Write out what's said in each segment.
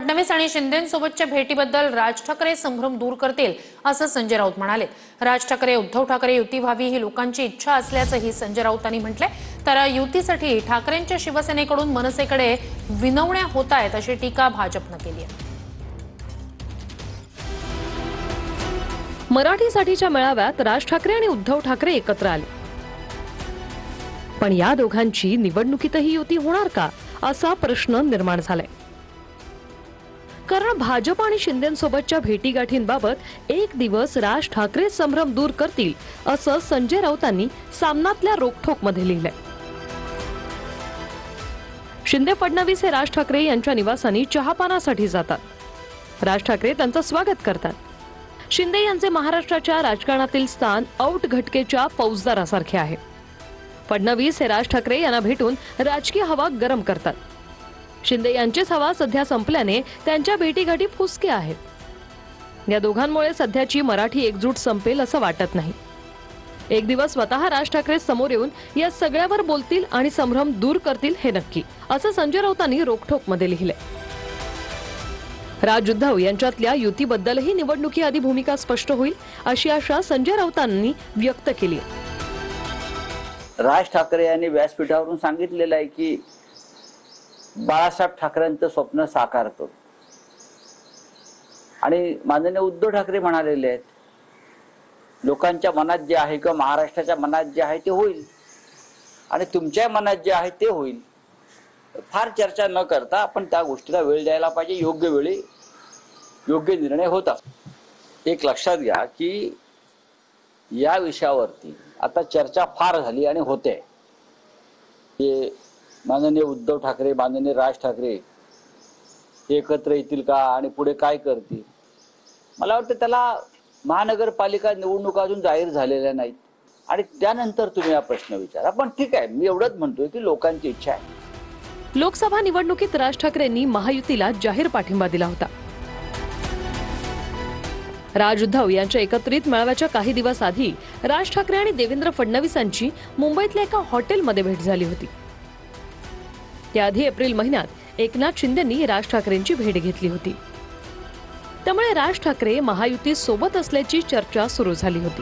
फडणवीस आणि शिंदेंसोबतच्या भेटीबद्दल राज ठाकरे संभ्रम दूर करतील असं संजय राऊत म्हणाले। राज ठाकरे उद्धव ठाकरे युती व्हावी ही लोकांची इच्छा असल्याचंही संजय राऊतांनी म्हटले। तर युतीसाठी ठाकरेंच्या शिवसेनेकडून मनसेकडे विनवण्या होत आहेत अशी टीका भाजपने केली आहे। मराठीसाठीच्या मेळाव्यात राज ठाकरे आणि उद्धव ठाकरे एकत्र आले, पण या दोघांची निवडणुकीतही युती होणार का असा प्रश्न निर्माण झालाय। कारण भाजप आणि शिंदेंसोबतच्या भेटीगाठींबाबत एक दिवस राज ठाकरे संभ्रम दूर करतील असं संजय राऊतांनी सामनातल्या रोखठोकमध्ये लिहिलंय। शिंदे फडणवीस हे राज ठाकरे यांच्या निवासानी चहापानासाठी जातात। राज ठाकरे त्यांचं स्वागत करतात। शिंदे यांचे महाराष्ट्राच्या राजकारणातील स्थान औट घटकेच्या फौजदारासारखे आहे। फडणवीस हे राज ठाकरे यांना भेटून राजकीय हवा गरम करतात। शिंदे यांचीच हवा सध्या संपल्याने त्यांच्या भेटीगाठी फुसके आहेत। या दोघांमुळे सध्याची मराठी एकजूट संपेल असं वाटत नाही। एक दिवस स्वतः राज ठाकरे समोर येऊन या सगळ्यावर बोलतील आणि संभ्रम दूर करतील हे नक्की, असं संजय राऊतांनी रोखठोकमध्ये लिहिलंय। राज उद्धव यांच्यातल्या युतीबद्दलही निवडणुकीआधी भूमिका स्पष्ट होईल अशी आशा संजय राऊतांनी व्यक्त केली। राज ठाकरे यांनी व्यासपीठावरून सांगितलेलं आहे की बाळासाहेब ठाकरेंचं स्वप्न साकार करू, आणि माननीय उद्धव ठाकरे म्हणालेले आहेत लोकांच्या मनात जे आहे किंवा महाराष्ट्राच्या मनात जे आहे ते होईल आणि तुमच्या मनात जे आहे ते होईल। फार चर्चा न करता आपण त्या गोष्टीला वेळ द्यायला पाहिजे। योग्य वेळी योग्य निर्णय होत असतो। एक लक्षात घ्या की या विषयावरती आता चर्चा फार झाली आणि होते की माननीय उद्धव ठाकरे माननीय राज ठाकरे एकत्र येतील का आणि पुढे काय करतील। मला वाटतं त्याला महानगरपालिका निवडणुका अजून जाहीर झालेल्या नाहीत आणि त्यानंतर तुम्ही हा प्रश्न विचारा। पण ठीक आहे, मी एवढंच म्हणतोय की लोकांची इच्छा आहे। लोकसभा निवडणुकीत राज ठाकरेंनी महायुतीला जाहीर पाठिंबा दिला होता। राज उद्धव यांच्या एकत्रित मेळाव्याच्या काही दिवस आधी राज ठाकरे आणि देवेंद्र फडणवीसांची मुंबईतल्या एका हॉटेलमध्ये भेट झाली होती। त्याआधी एप्रिल महिन्यात एकनाथ शिंदेंनी राज ठाकरेंची भेट घेतली होती। त्यामुळे राज ठाकरे महायुती सोबत असल्याची चर्चा सुरू झाली होती।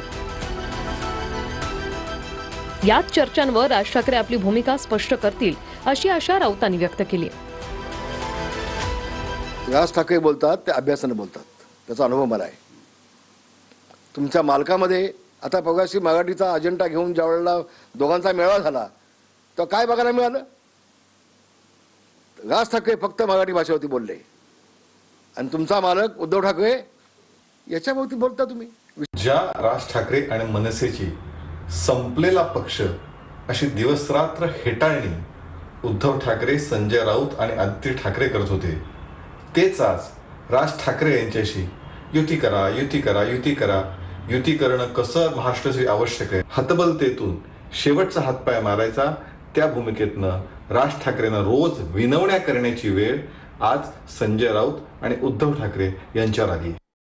याच चर्चांवर राज ठाकरे आपली भूमिका स्पष्ट करतील अशी आशा राऊतांनी व्यक्त केली। राज ठाकरे बोलतात ते अभ्यासाने बोलतात, त्याचा अनुभव मला आहे। तुमच्या मालकामध्ये आता progressive मराठीचा अजेंडा घेऊन ज्यावेळेला दोघांचा मेळावा झाला तर काय बघायला मिळालं? राज ठाकरे फक्त मराठी भाषेवरती बोलले आणि तुमचा मालक उद्धव ठाकरे याच्यावरती बोलता तुम्ही। ज्या राज ठाकरे आणि मनसेची संपलेला पक्ष अशी दिवसरात्र हेटाळणी उद्धव ठाकरे, संजय राऊत आणि आदित्य ठाकरे करत होते, तेच आज राज ठाकरे यांच्याशी युती करा युती करा युती करा, युती करणं कसं महाराष्ट्रासाठी आवश्यक आहे, हतबलतेतून शेवटचा हातपाय मारायचा, त्या भूमिकेतनं राज ठाकरेंना रोज विनवण्या करण्याची वेळ आज संजय राऊत आणि उद्धव ठाकरे यांच्यावर आली।